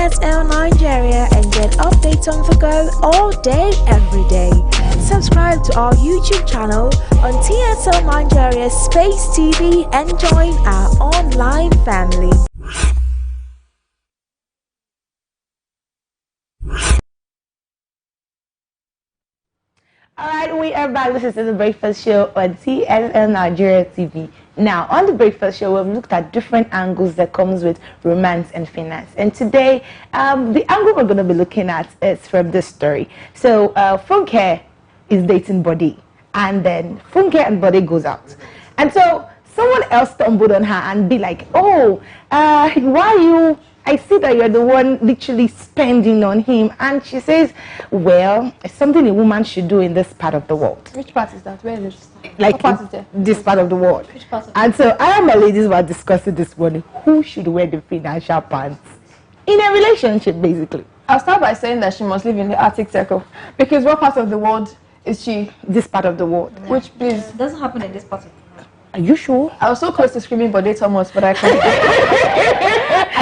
TSL Nigeria and get updates on the go all day, every day. Subscribe to our YouTube channel on TSL Nigeria Space TV and join our online family. Alright, we are back. This is the Breakfast Show on TSL Nigeria TV. Now, on the Breakfast Show, we've looked at different angles that comes with romance and finance. And today, the angle we're going to be looking at is from this story. So, Funke is dating Bode, and then Funke and Bode goes out. And so, someone else stumbled on her and be like, oh, why you... I see that you're the one literally spending on him. And she says, well, it's something a woman should do in this part of the world. Which part is that? Where is it? Like what part is there? This part of the world. Which part of and so I and my ladies were discussing this morning, who should wear the financial pants in a relationship, basically. I'll start by saying that she must live in the Arctic Circle. Because what part of the world is she? This part of the world. Yeah. Which, please? It doesn't happen in this part of the world. Are you sure? I was so close to screaming Bode Thomas, but I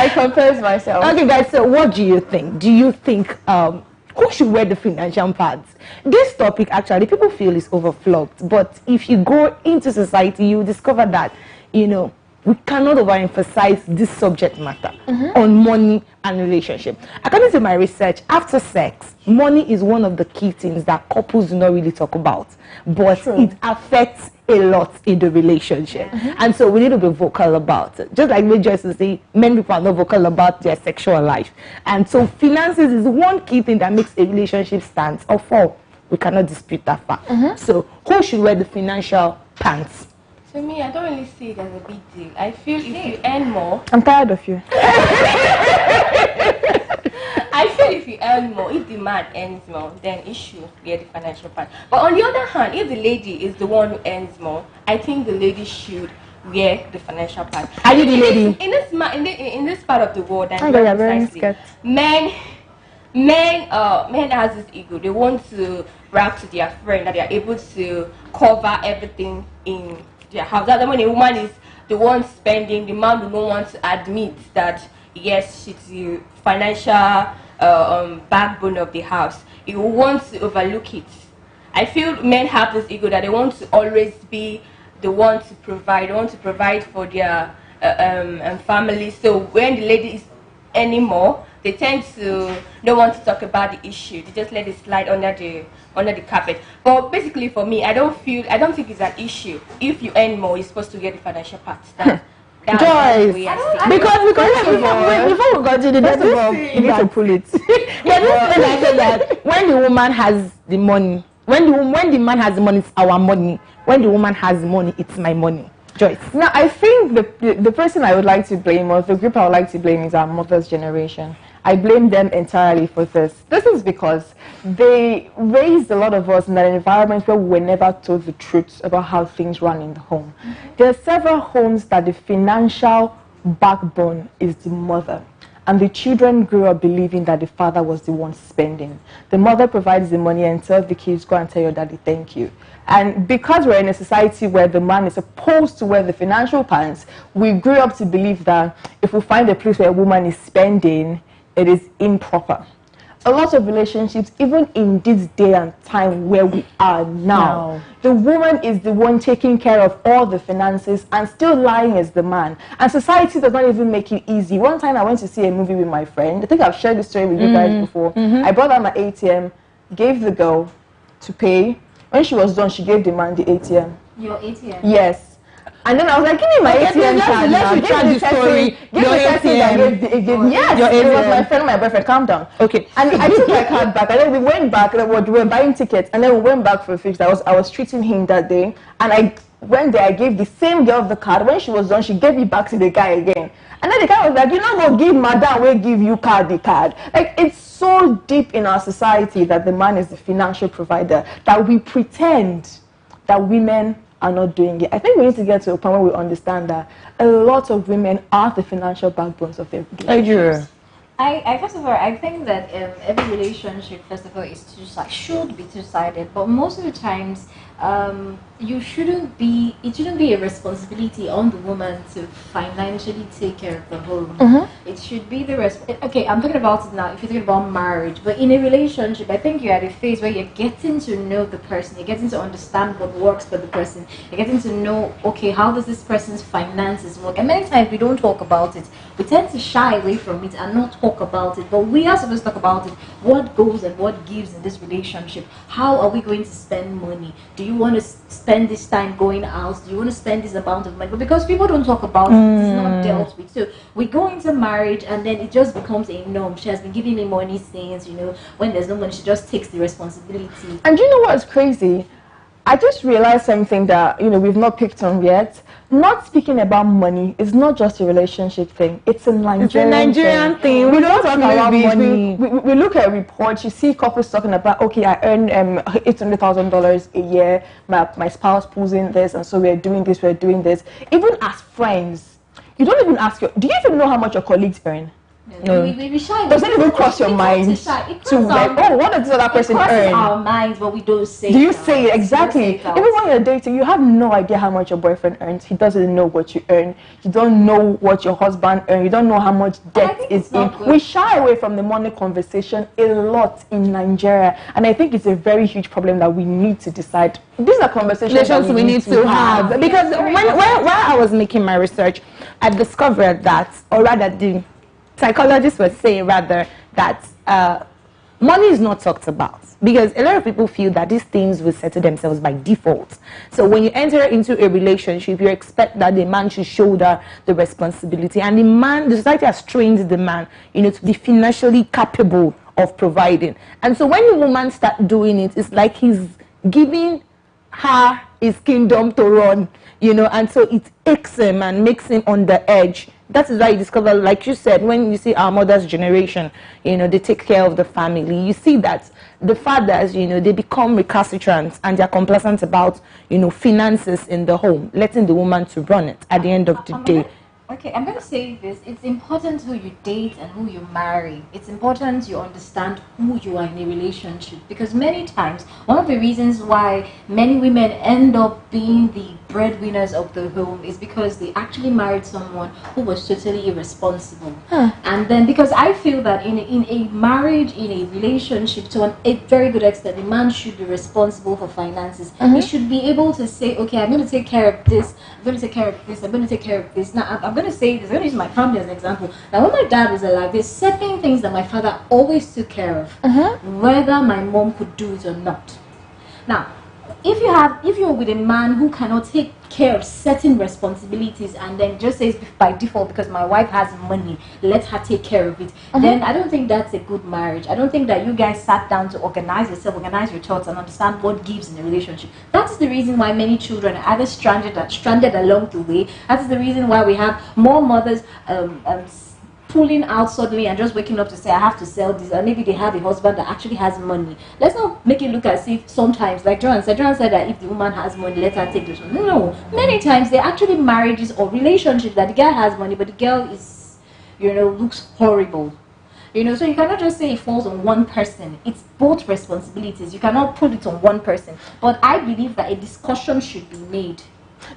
composed myself. Okay, guys, so what do you think? Do you think who should wear the financial pants? This topic, actually, people feel is overflogged. But if you go into society, you discover that, you know, we cannot overemphasize this subject matter on money and relationship. According to my research, after sex, money is one of the key things that couples do not really talk about. But it affects a lot in the relationship. And so we need to be vocal about it. Just like we just say, many people are not vocal about their sexual life. And so finances is one key thing that makes a relationship stand or fall. We cannot dispute that fact. So who should wear the financial pants? To me, I don't really see it as a big deal. I feel if you earn more... I'm tired of you. I feel if you earn more, if the man earns more, then it should wear the financial part. But on the other hand, if the lady is the one who earns more, I think the lady should wear the financial part. Are you the lady? In this part of the world, and men has this ego. They want to brag to their friend that they are able to cover everything in their house. That's when a woman is the one spending, the man do not want to admit that yes, she's the financial backbone of the house. He wants to overlook it. I feel men have this ego that they want to always be the one to provide. They want to provide for their family. So when the lady is earning more, they tend to don't want to talk about the issue. They just let it slide under the carpet. But basically, for me, I don't think it's an issue. If you earn more, you're supposed to get the financial part. Guys, because before we continue, first of all, you need to pull it. Yeah, this thing I said that when the woman has the money, when the man has the money, it's our money. When the woman has the money, it's my money. Joyce. Now, I think the person I would like to blame, or the group I would like to blame, is our mother's generation. I blame them entirely for this. This is because they raised a lot of us in an environment where we were never told the truth about how things run in the home. There are several homes that the financial backbone is the mother. And the children grew up believing that the father was the one spending. The mother provides the money and tells the kids, go and tell your daddy, thank you. And because we're in a society where the man is supposed to wear the financial pants, we grew up to believe that if we find a place where a woman is spending, it is improper. A lot of relationships, even in this day and time where we are now, the woman is the one taking care of all the finances and still lying as the man. And society does not even make it easy. One time I went to see a movie with my friend. I think I've shared this story with you guys before. I brought out my ATM, gave the girl to pay. When she was done, she gave the man the ATM. Your ATM? Yes. And then I was like, give me my ATM card. Let's retry the story. Give the person that gave yes, your ATM. It was my friend, my boyfriend. Calm down. Okay. And I took my card back, and then we went back. And we were buying tickets, and then we went back for a fix. I was treating him that day, and I went there. I gave the same girl the card. When she was done, she gave it back to the guy again. And then the guy was like, you know, go give madam, we give you the card. Like, it's so deep in our society that the man is the financial provider that we pretend that women are not doing it. I think we need to get to a point where we understand that a lot of women are the financial backbones of their relationships. I first of all, I think that every relationship, first of all, is should be two-sided. But most of the times, it shouldn't be a responsibility on the woman to financially take care of the home. It should be okay, I'm talking about it now if you're talking about marriage, but in a relationship I think you're at a phase where you're getting to know the person, you're getting to understand what works for the person, you're getting to know, okay, how does this person's finances work, and many times we don't talk about it. We tend to shy away from it and not talk about it, but we are supposed to talk about it. What goes and what gives in this relationship? How are we going to spend money? Do you want to spend this time going out? Do you want to spend this amount of money? But because people don't talk about it, it's not dealt with. So we go into marriage and then it just becomes a norm. She has been giving me money since, when there's no money, she just takes the responsibility. And you know what's crazy? I just realized something that, we've not picked on yet. Not speaking about money is not just a relationship thing. It's a Nigerian thing. We don't talk about money. We look at reports. You see couples talking about, okay, I earn $800,000 a year. My spouse pulls in this, and so we're doing this, we're doing this. Even as friends, you don't even ask do you even know how much your colleagues earn? No. We shy. Does it even cross your mind to like, what does the other person earn? Our minds, but we don't say. Do you say it? Exactly? Even when you're dating, you have no idea how much your boyfriend earns. He doesn't know what you earn. You don't know what your husband earns. You don't know how much debt is in. We shy away from the money conversation a lot in Nigeria, and I think it's a very huge problem that we need to decide. These are conversations we need to have. Because when I was making my research, I discovered that, or rather the psychologists were saying rather that money is not talked about, because a lot of people feel that these things will settle themselves by default. So when you enter into a relationship, you expect that the man should shoulder the responsibility, and the society has trained the man, to be financially capable of providing. And so when the woman starts doing it, it's like he's giving her his kingdom to run, and so it aches him and makes him on the edge. That is why you discover, like you said, when you see our mother's generation, they take care of the family. You see that the fathers, they become recalcitrant and they're complacent about, finances in the home, letting the woman to run it at the end of the day. Okay, I'm going to say this. It's important who you date and who you marry. It's important you understand who you are in a relationship, because many times, one of the reasons why many women end up being the breadwinners of the home is because they actually married someone who was totally irresponsible. And then, because I feel that in a marriage, in a relationship, to a very good extent, the man should be responsible for finances. He should be able to say, okay, I'm going to take care of this, I'm going to take care of this, I'm going to take care of this. Now, I'm going to say this, I'm going to use my family as an example. Now, when my dad was alive, there's certain things that my father always took care of, whether my mom could do it or not. Now, if you're with a man who cannot take care of certain responsibilities and then just says by default, because my wife has money, let her take care of it, then I don't think that's a good marriage. I don't think that you guys sat down to organize yourself, organize your thoughts, and understand what gives in a relationship. That is the reason why many children are either stranded along the way. That is the reason why we have more mothers pulling out suddenly and just waking up to say, I have to sell this, or maybe they have a husband that actually has money. Let's not make it look as if sometimes, like Joanne said that if the woman has money, let her take this one. No, many times they're actually marriages or relationships that the guy has money, but the girl is, looks horrible. So you cannot just say it falls on one person. It's both responsibilities. You cannot put it on one person. But I believe that a discussion should be made.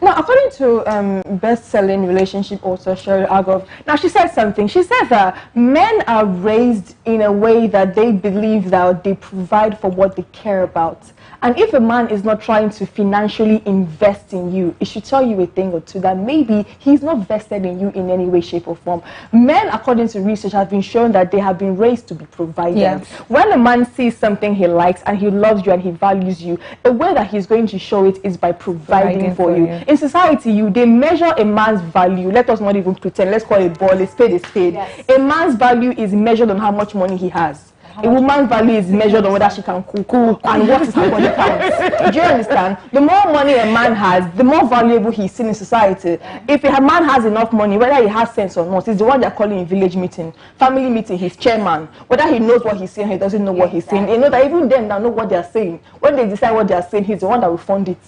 Now, according to best-selling relationship author Sherry Agov, now she said something. She said that men are raised in a way that they believe that they provide for what they care about. And if a man is not trying to financially invest in you, it should tell you a thing or two, that maybe he's not vested in you in any way, shape, or form. Men, according to research, have been shown that they have been raised to be providers. Yes. When a man sees something he likes and he loves you and he values you, a way that he's going to show it is by providing for you. In society, they measure a man's value. Let us not even pretend. Let's call it ball. A spade is spade. Yes. A man's value is measured on how much money he has. A woman's value is measured on whether she can cook and what is her body count. Do you understand? The more money a man has, the more valuable he's seen in society. If a man has enough money, whether he has sense or not, it's the one they're calling a village meeting, family meeting, he's chairman. Whether he knows what he's saying, he doesn't know what he's saying. They know that even them, they know what they're saying. When they decide what they're saying, he's the one that will fund it.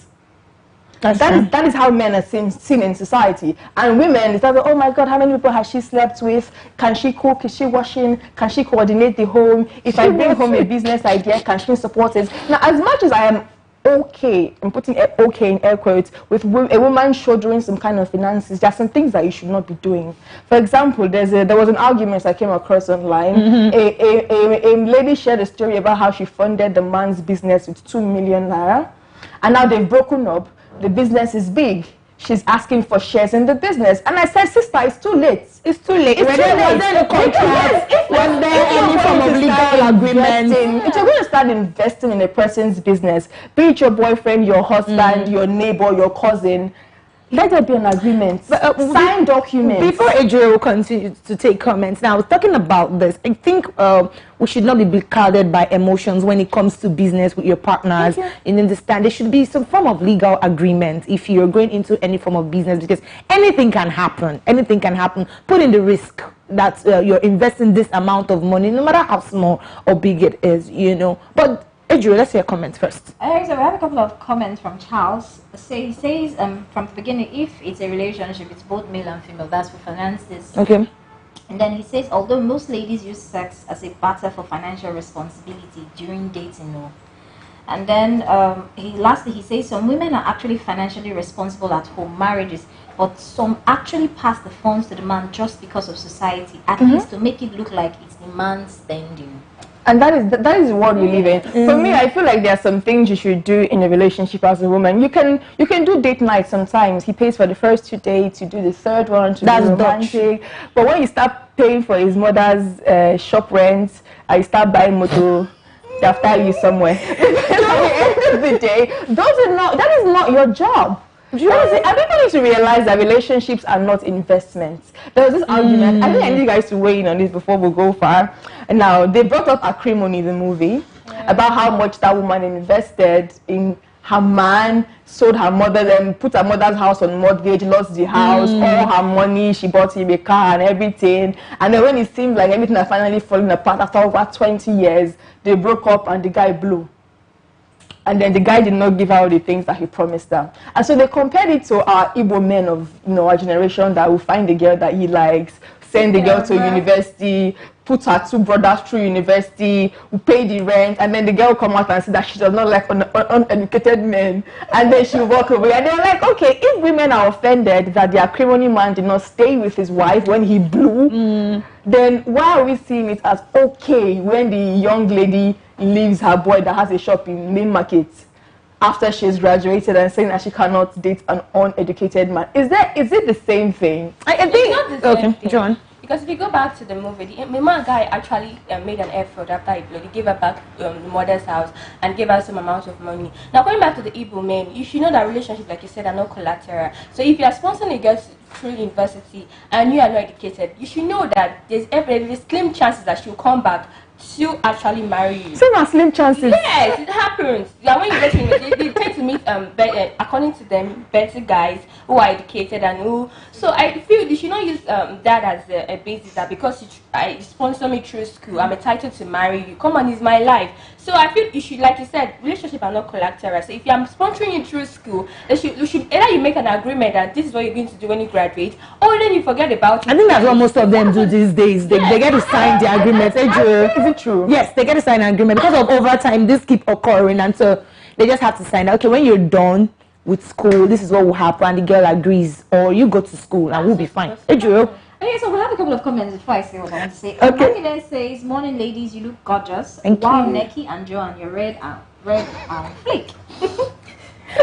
That is how men are seen in society. And women, it's like, oh my God, how many people has she slept with? Can she cook? Is she washing? Can she coordinate the home? If I bring home a business idea, can she support it? Now, as much as I am okay, I'm putting okay in air quotes, with a woman shouldering some kind of finances, there are some things that you should not be doing. For example, there was an argument I came across online. A lady shared a story about how she funded the man's business with 2 million naira, and now they've broken up. The business is big. She's asking for shares in the business. And I said, sister, it's too late. It's too late. It's too late. Was there a contract? Was there any form of legal agreement? If you're going to start investing in a person's business, be it your boyfriend, your husband, your neighbor, your cousin, let there be an agreement. Sign documents. Before Adrian will continue to take comments, now I was talking about this. I think we should not be clouded by emotions when it comes to business with your partners. And understand there should be some form of legal agreement if you're going into any form of business, because anything can happen. Anything can happen. Put in the risk that you're investing this amount of money, no matter how small or big it is, you know. But Adrian, let's hear comments first. So we have a couple of comments from Charles. He says from the beginning, if it's a relationship, it's both male and female. That's for finances. Okay. And then he says, although most ladies use sex as a barter for financial responsibility during dating, no. And then lastly he says some women are actually financially responsible at home marriages, but some actually pass the funds to the man just because of society, at least to make it look like it's the man's spending. And that is what we live in. For me, I feel like there are some things you should do in a relationship as a woman. You can do date night sometimes. He pays for the first 2 dates, you do the third one to be romantic. But when you start paying for his mother's shop rent, and you start buying motor, they after you somewhere. At the end of the day, that is not your job. And people need to realize that relationships are not investments. There was this argument, I think I need you guys to weigh in on this before we go far. And now, they brought up Acrimony, the movie, about how much that woman invested in her man, sold her mother, and put her mother's house on mortgage, lost the house, all her money, she bought him a car and everything. And then when it seemed like everything had finally fallen apart after over 20 years, they broke up and the guy blew. And then the guy did not give her all the things that he promised her. And so they compared it to our Igbo men of our generation that will find the girl that he likes, send the girl to university, put her 2 brothers through university, pay the rent, and then the girl will come out and say that she does not like uneducated men, and then she'll walk away. And they're like, okay, if women are offended that their acrimony man did not stay with his wife when he blew, then why are we seeing it as okay when the young lady leaves her boy that has a shop in main market after she's graduated and saying that she cannot date an uneducated man? Is it the same thing? I think it's not the same thing. John. Because if you go back to the movie, the man guy actually made an effort after he blew. He gave her back the mother's house and gave her some amount of money. Now going back to the Igbo men, you should know that relationships, like you said, are not collateral. So if you are sponsoring a girl through university and you are not educated, you should know that there's slim chances that she'll come back to actually marry you. Same as slim chances. Yes, it happens. Yeah, when you go to they tend to meet according to them, better guys who are educated and who. So I feel you should not use that as a basis that because you sponsor me through school, I'm entitled to marry you. Come on, it's my life. So I feel you should, like you said, relationships are not collateral. So if I'm sponsoring you through school, you should either you make an agreement that this is what you're going to do when you graduate, or then you forget about it. I think that's what most of them do these days. They get to sign the agreement. Is it true? Yes, they get to sign an agreement. Because of overtime, this keep occurring, and so they just have to sign that. Okay, when you're done with school, this is what will happen. The girl agrees, or you go to school and we'll be fine. Adrian. Okay, so we'll have a couple of comments before I say what I want to say. Okay. Maggie says, morning ladies, you look gorgeous. Thank wow, you. Neki and Joan, you're red flick.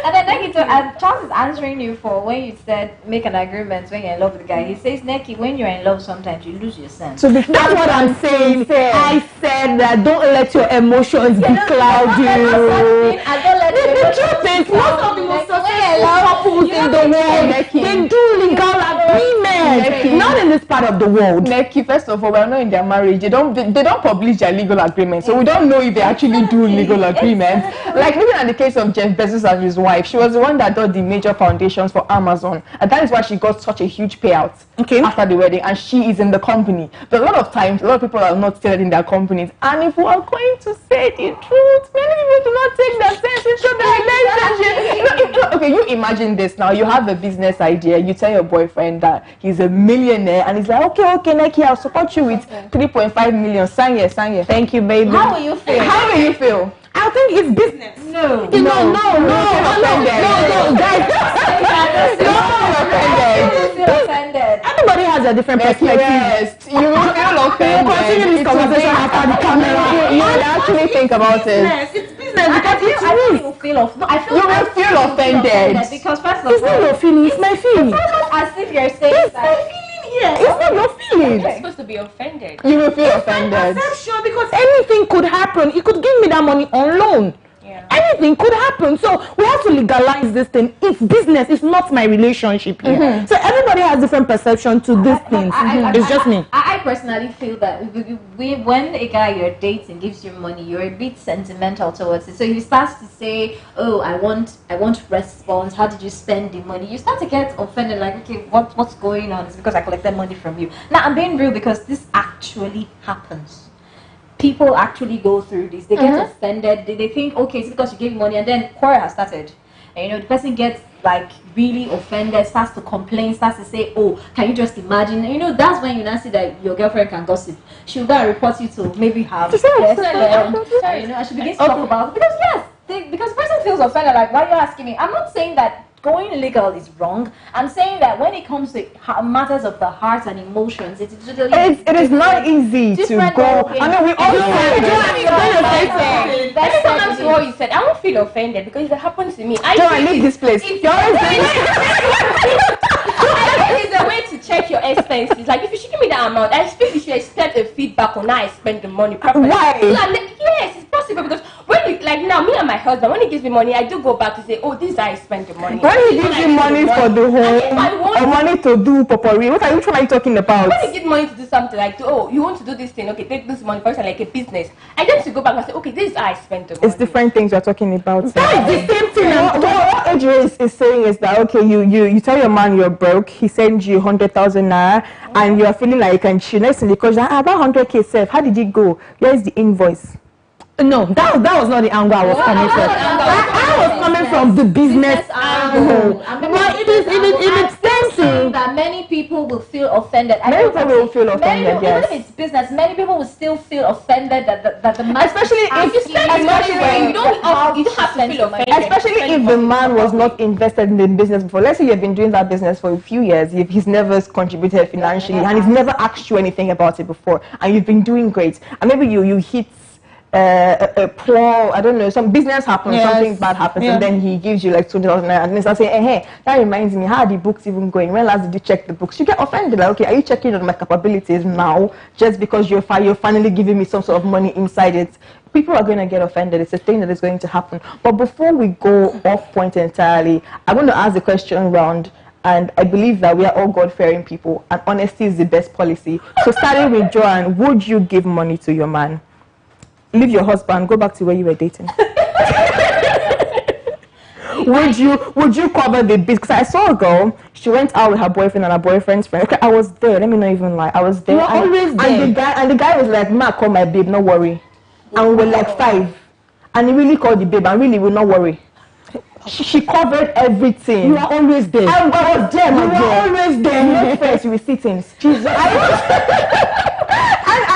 And then Neki, Charles is answering you for when you said make an agreement when you're in love with the guy. He says, Neki, when you're in love, sometimes you lose your sense. So that's what I'm saying. I said that don't let your emotions becloud you. And don't let The truth is, most of the most successful couples in the world, they do legal agreements. Not in this part of the world. Neki, first of all, we're not in their marriage. They don't publish their legal agreements, so we don't know if they actually do legal agreements. Like even in the case of Jeff Bezos and his wife, she was the one that did the major foundations for Amazon, and that is why she got such a huge payout after the wedding, and she is in the company. But a lot of times, a lot of people are not still in their companies, and if we are going to say say the truth. Many people do not take that sense into the relationship. Okay, you imagine this now. You have a business idea. You tell your boyfriend that he's a millionaire, and he's like, okay, Neki, I'll support you with 3.5 million. Sign here. Thank you, baby. How will you feel? How will you feel? I think it's business. No, guys. No, Offended. Everybody has a different perspective. Yes, you will feel offended. We'll continue this conversation after the camera. You will actually think about it. It's business because it's I real. think you feel off. No, I feel You will feel offended. because first of It's not all, your feeling, it's my feeling. as if you're saying that. It's not your feeling. You're supposed to be offended. You will feel offended. Perception, because anything could happen. He could give me that money on loan. Yeah. Anything could happen. So we have to legalize this thing. It's business. It's not my relationship here. So everybody has different perception to these things. It's just me. I personally feel that when a guy you're dating gives you money, you're a bit sentimental towards it. So he starts to say, "Oh, I want response. How did you spend the money?" You start to get offended, like, "Okay, what's going on? It's because I collected money from you." Now I'm being real because this actually happens. People actually go through this. They get offended. They think, okay, it's because you gave me money, and then quarrel has started. And the person gets like really offended, starts to complain, starts to say, "Oh, can you just imagine?" That's when you now see that your girlfriend can gossip. She'll go and report you to maybe have and she begins to talk about because because the person feels offended. Like, why are you asking me? I'm not saying that going illegal is wrong. I'm saying that when it comes to matters of the heart and emotions, it is not easy to go. I mean, we all Every time to what you said, I won't feel offended because it happens to me. I leave this place. It's a way to check your expenses. Like, if you should give me that amount, I feel you should expect a feedback on how I spend the money properly. Why? Yes, it's possible because when you, like now, me and my husband, when he gives me money, I do go back to say, "Oh, this is how I spend the money." When he gives you money for the home or money to do potpourri, which one are you talking about? When he gives money to do something like, "Oh, you want to do this thing? Okay, take this money first, like a business." I tend to go back and say, "Okay, this is how I spend the money." It's different things you're talking about. That is the same thing. What Adrian is saying is that, okay, you tell your man you're broke, he sends you 100,000 naira, and you're feeling like you can chill. Next thing, because about 100k self, how did it go? Where's the invoice? No, that was not the angle I was coming from. I was coming from the business angle. But it is tempting that many people will feel offended. Many people will feel offended, yes. Even if it's business, many people will still feel offended that the man, especially if you spend money where you don't have to feel offended. Especially if the man was not invested in the business before. Let's say you've been doing that business for a few years, he's never contributed financially, and he's never asked you anything about it before, and you've been doing great, and maybe you hit a poor, I don't know, some business happens, something bad happens, and then he gives you like 2,000 naira, and then starts saying, "Hey, that reminds me, how are the books even going? When last did you check the books?" You get offended, like, okay, are you checking on my capabilities now just because you're finally giving me some sort of money inside it? People are going to get offended. It's a thing that is going to happen. But before we go off point entirely, I'm going to ask the question round. And I believe that we are all God-fearing people, and honesty is the best policy. So starting with Joanne, would you give money to your man? Leave your husband, go back to where you were dating. Would you cover the bills? Because I saw a girl, she went out with her boyfriend and her boyfriend's friend. Okay, I was there, let me not even lie. I was there. You were always there. And the guy was like, "Ma, call my babe, no worry." And we were like 5. And he really called the babe and really will not worry. She covered everything. You are always there. I was there, my You dear. are always there. No face, you were sitting. Jesus. And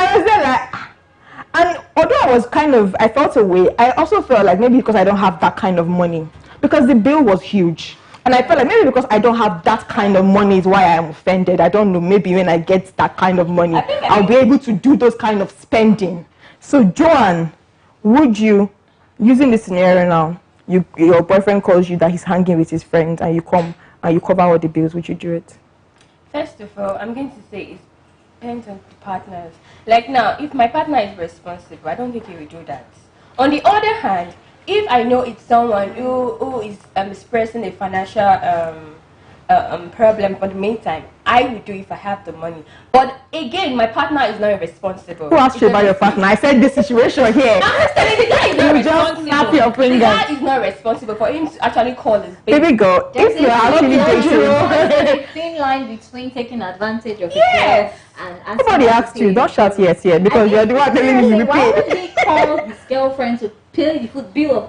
I was there like, and although I felt a way, I also felt like maybe because I don't have that kind of money. Because the bill was huge. And I felt like maybe because I don't have that kind of money is why I am offended. I don't know, maybe when I get that kind of money, I'll be able to do those kind of spending. So Joanne, would you, using this scenario now, your boyfriend calls you that he's hanging with his friends and you come and you cover all the bills, would you do it? First of all, I'm going to say it depends on the partners. Like now, if my partner is responsible, I don't think he will do that. On the other hand, if I know it's someone who is expressing a financial problem for the meantime, I will do if I have the money. But again, my partner is not responsible. Who asked you about your partner? I said this situation here. I'm just telling you, the guy is not You just responsible. snap your The fingers. guy is not responsible for him to actually call his baby. Baby girl, if you're actually There's dating, a thin line between taking advantage of Yes. a girl and asking nobody her to asked you. pay Don't the shout bill. yes here because you're the one telling me you Why pay. would he call his girlfriend to pay the food bill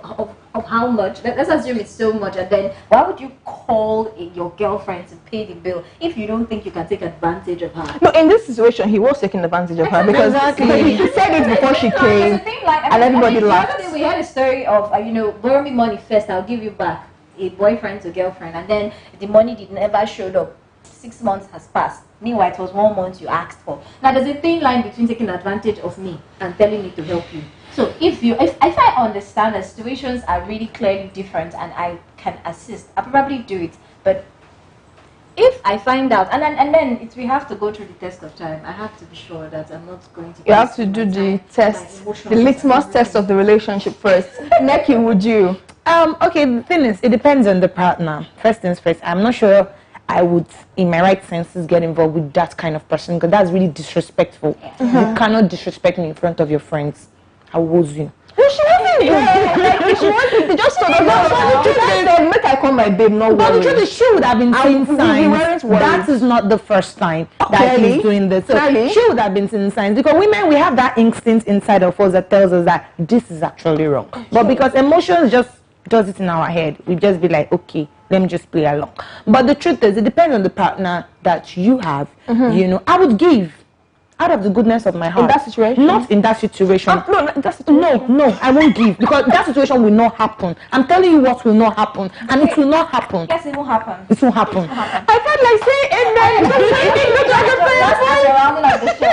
of how much? Let's assume it's so much, and then why would you call your girlfriend to pay the bill if you don't think you can take advantage of her? No, in this situation, he was taking advantage of her because he said it before she came, and everybody laughed. The other day we had a story of, borrow me money first, I'll give you back. A boyfriend to girlfriend, and then the money did never showed up. 6 months has passed. Meanwhile, it was 1 month you asked for. Now, there's a thin line between taking advantage of me and telling me to help you. So if I understand that situations are really clearly different and I can assist, I'll probably do it. But if I find out, and then we have to go through the test of time. I have to be sure that I'm not going to. You have to do the test, the litmus test of the relationship first. Neki, would you? Okay, the thing is, it depends on the partner. First things first, I'm not sure I would, in my right senses, get involved with that kind of person because that's really disrespectful. You cannot disrespect me in front of your friends. I will woz you. No, she wasn't. She wasn't. Just so that make I call my babe, not But the worry. truth is, she would have been seeing we signs. weren't worried. That is not the first time that Clearly. he's doing this. So Clearly. she would have been seeing signs because women, we have that instinct inside of us that tells us that this is actually wrong. But because emotions just does it in our head, we just be like, okay, let me just play along. But the truth is, it depends on the partner that you have. You know, I would give out of the goodness of my heart. In that situation? Not in that situation. No, I won't give because that situation will not happen. I'm telling you what will not happen, and it will not happen. Yes, it will happen. It won't happen. I felt like saying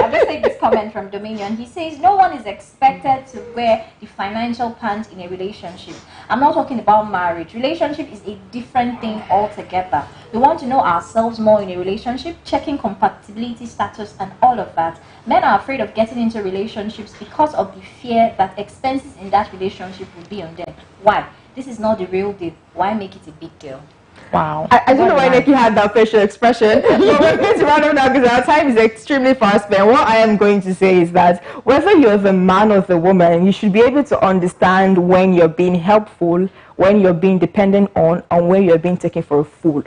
I'll just take this comment from Dominion. He says no one is expected to wear the financial pants in a relationship. I'm not talking about marriage. Relationship is a different thing altogether. We want to know ourselves more in a relationship, checking compatibility status and all of that. Men are afraid of getting into relationships because of the fear that expenses in that relationship will be on them. Why? This is not the real deal. Why make it a big deal? Wow. I don't know why Nikki had that facial expression, but we're going to round up now because our time is extremely fast spent. What I am going to say is that whether you're the man or the woman, you should be able to understand when you're being helpful, when you're being dependent on, and when you're being taken for a fool.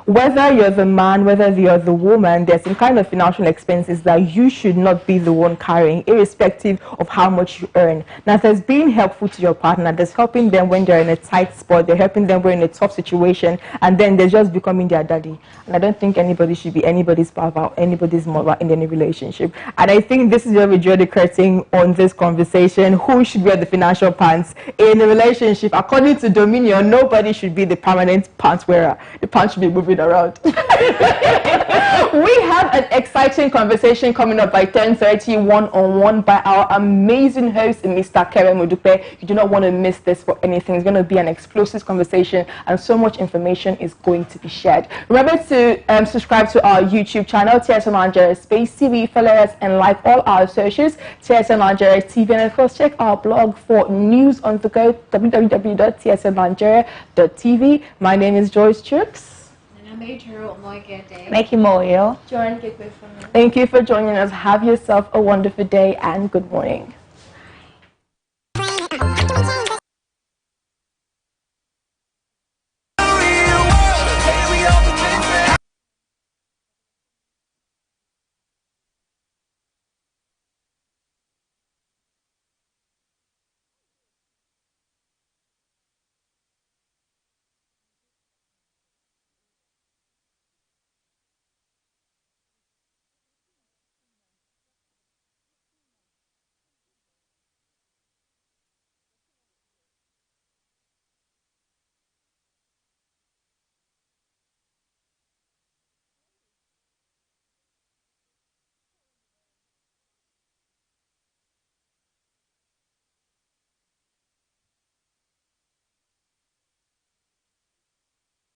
Whether you're the man, whether you're the woman, there's some kind of financial expenses that you should not be the one carrying, irrespective of how much you earn. Now, there's being helpful to your partner, there's helping them when they're in a tight spot, they're helping them when in a tough situation, and then they're just becoming their daddy. And I don't think anybody should be anybody's father or anybody's mother in any relationship. And I think this is where we draw the curtain on this conversation. Who should wear the financial pants in a relationship? According to Dominion, nobody should be the permanent pants wearer. The pants should be moving around. We have an exciting conversation coming up by 10:30 one-on-one by our amazing host, Mr. Kevin Modupe. You do not want to miss this for anything. It's going to be an explosive conversation and so much information is going to be shared. Remember to subscribe to our YouTube channel, TSM Nigeria Space TV. Follow us and like all our socials, TSM Nigeria TV, and of course check our blog for news on the go, www.tsmnigeria.tv. My name is Joyce Chooks. Make him oil. Thank you for joining us. Have yourself a wonderful day and good morning.